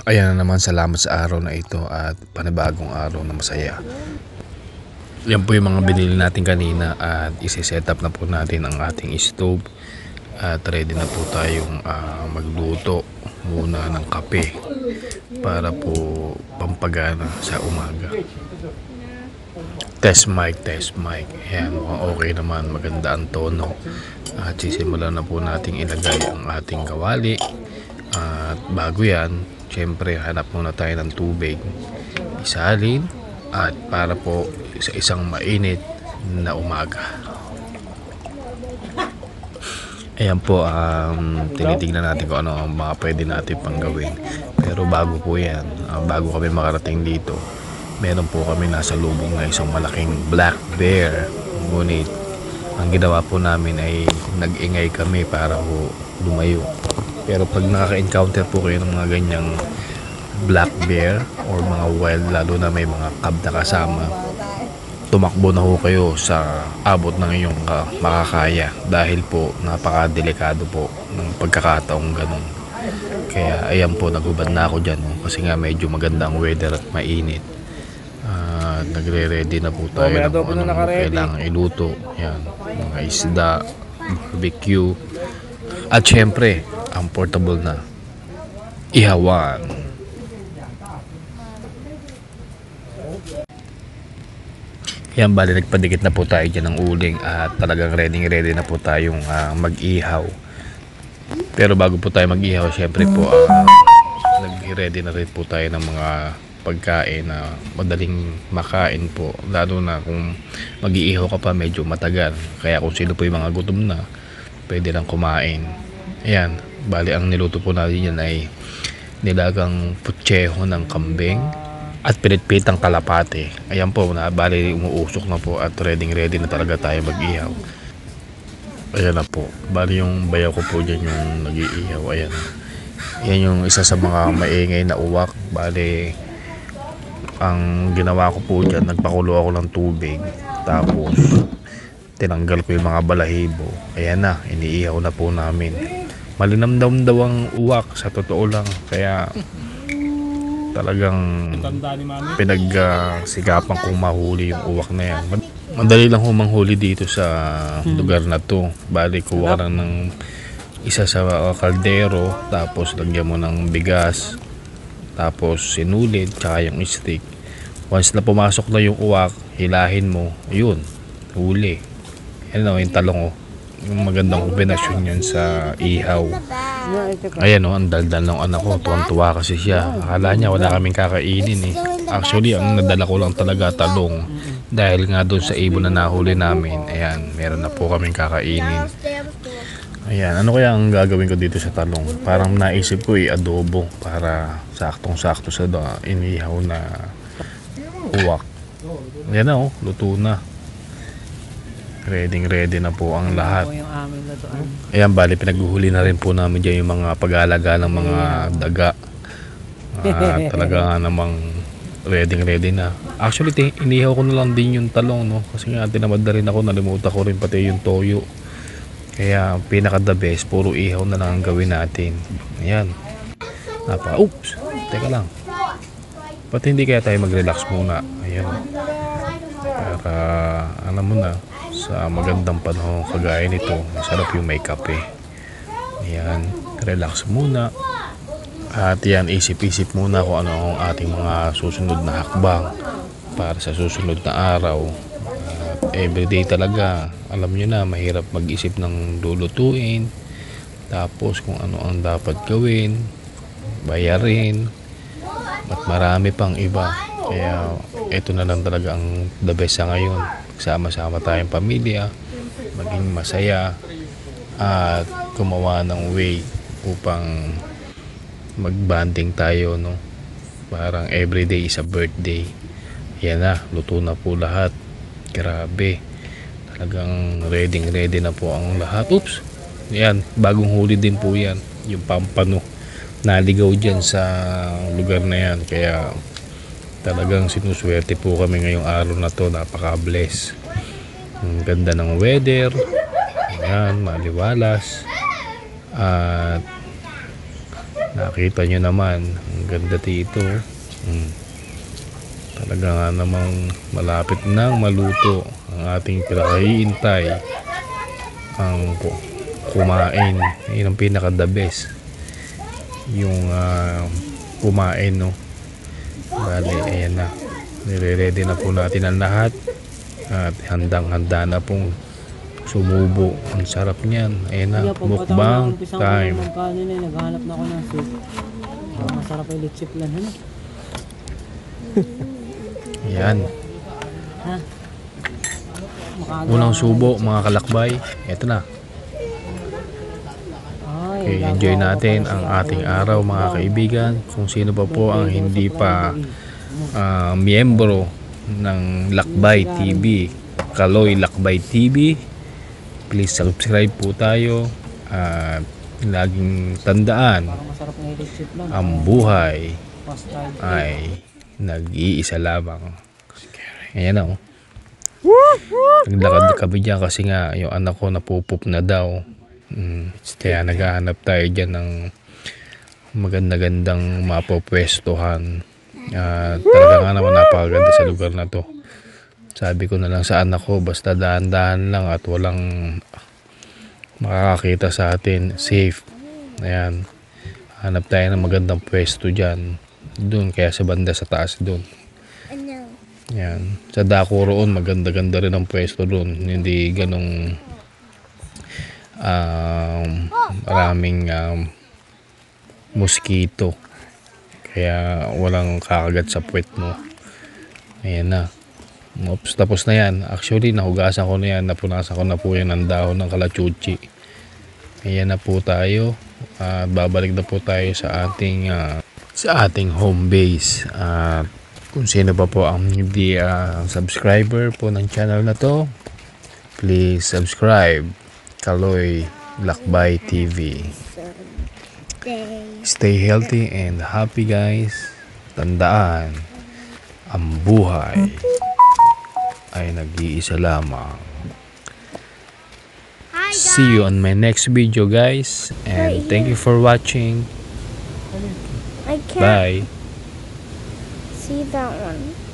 Ayan na naman, salamat sa araw na ito at panibagong araw na masaya. Yan po yung mga binili natin kanina at isi-set up na po natin ang ating stove. At ready na po tayong magluto muna ng kape para po pampagana sa umaga. Test mic. Ayan, mukhang okay naman, maganda ang tono. At sisimulan na po nating ilagay ang ating kawali. At bago yan, syempre hanap muna tayo ng tubig, isalin at para po sa isang mainit na umaga. Ayan po, tinitignan natin kung ano ang mga pwede natin pang gawin. Pero bago po yan, bago kami makarating dito, meron po kami nasa lubong na isang malaking black bear. Ngunit ang ginawa po namin ay nag-ingay kami para po lumayo. Pero pag nakaka-encounter po kayo ng mga ganyang black bear or mga wild, lalo na may mga cub na kasama, tumakbo na ho kayo sa abot ng iyong makakaya dahil po napaka-delikado po ng pagkakataong ganun. Kaya ayan po, naghubad na ako dyan kasi nga medyo magandang weather at mainit. Nagre-ready na po tayo ng kung anong kailangan iluto. Yan, mga isda, barbecue, at syempre ang portable na ihawan. Yan, bali nagpadikit na po tayo dyan ng uling at talagang ready na po tayong mag-ihaw. Pero bago po tayo mag-ihaw, syempre po nag-ready na rin po tayo ng mga pagkain na madaling makain po, lalo na kung mag-iihaw ka pa medyo matagal. Kaya kung sino po yung mga gutom na, pwede lang kumain. Ayan, bali ang niluto po natin yan ay nilagang putseho ng kambing at pinitpitang kalapate. Ayan po, bali umuusok na po at ready na talaga tayo mag-ihaw. Ayan na po, bali yung bayaw ko po dyan yung nag-iihaw. Ayan, yan yung isa sa mga maingay na uwak. Bali ang ginawa ko po dyan, nagpakulo ako ng tubig, tapos tinanggal ko yung mga balahibo. Ayan na, iniihaw na po namin. Malinamdam daw ang uwak, sa totoo lang. Kaya talagang pinagsikapan kong mahuli yung uwak na yan. Madali lang humanghuli dito sa lugar na to. Bali, kuha ka lang ng isa sa kaldero, tapos lagyan mo ng bigas, tapos sinulid, tsaka yung stick. Once na pumasok na yung uwak, hilahin mo, ayun, huli. Yan o, yung talong o. Yung magandang kombinasyon yan sa ihaw. Ayan o, ang daldal ng anak ko, tuwang-tuwa kasi siya. Akala niya wala kaming kakainin eh. Actually, ang nadala ko lang talaga talong. Dahil nga doon sa ibon na nahuli namin, ayan, meron na po kaming kakainin. Ayan, ano kaya ang gagawin ko dito sa talong? Parang naisip ko adobo para saktong-sakto sa inihaw na uwak. Ayan na luto na. Ready na po ang lahat. Ayan, bali pinaghuhuli na rin po namin dyan yung mga pag-aalaga ng mga daga. Talaga nga namang ready na. Actually, inihaw ko na lang din yung talong, no? Kasi nga tinamad na rin ako, nalimutan ko rin pati yung toyo. Kaya pinaka the best, puro ihaw na lang ang gawin natin. Ayan. Oops! Teka lang. Pati hindi kaya tayo mag-relax muna. Ayan. Para, alam mo na, sa magandang panahon kagaya nito, masarap yung may kape. Ayan. Relax muna. At yan, isip-isip muna kung ano ang ating mga susunod na hakbang para sa susunod na araw. Everyday talaga, alam nyo na, mahirap mag-isip ng lulutuin, tapos kung ano ang dapat gawin, bayarin, at marami pang iba. Kaya ito na lang talaga ang the best sa ngayon. Sama-sama tayong pamilya, maging masaya, at gumawa ng way upang magbanding tayo, no? Parang everyday is a birthday. Yan na, luto na po lahat. Grabe, talagang ready na po ang lahat. Oops, yan, bagong huli din po yan, yung pampano, naligaw dyan sa lugar na yan. Kaya talagang sinuswerte po kami ngayong araw na to, napaka-bless. Ang ganda ng weather, ayan, maliwalas, at Nakita nyo naman, ang ganda dito. Talaga nga namang malapit nang maluto ang ating pinakahihintay, ang kumain. Yun ang pinaka the best, yung kumain, no. Bali, ayan na, nire-ready na po natin ang lahat at handang-handa na pong sumubo. Ang sarap niyan. Ayan na, mukbang time. Naghahanap na ako ng soup. Masarap yung lechip lang. Ayan. Ha? Unang subo, mga kalakbay. Ito na. Okay, enjoy natin ang ating araw, mga kaibigan. Kung sino pa po ang hindi pa miyembro ng Lakbay TV, Kaloy Lakbay TV, please subscribe po tayo. At laging tandaan, ang buhay ay nag-iisa lamang. Ayan na, oh. Naglakad kami dyan kasi nga yung anak ko napupup na daw. Kaya naghahanap tayo dyan ng maganda-gandang mapopwestuhan. Talaga nga naman napakaganda sa lugar na to. Sabi ko na lang sa anak ko, basta dahan-dahan lang at walang makakakita sa atin, safe. Ayan, hanap tayo ng magandang pwesto dyan, doon, kaya sa banda sa taas doon. Ayan, sa dako roon, maganda-ganda rin ang pwesto doon, hindi ganong maraming mosquito, kaya walang kakagat sa puwet mo. Ayan na. Oops, tapos na yan. Actually, nahugasan ko na yan. Napunasan ko na po yan ng dahon ng kalachuchi. Ayan na po tayo. Babalik na po tayo sa ating home base. Kung sino pa po ang hindi subscriber po ng channel na to, please subscribe. Kaloy Lakbay TV. Stay healthy and happy, guys. Tandaan, ang buhay ay nag-iisa lamang. See you on my next video, guys, and thank you for watching. I can't Bye. see that one.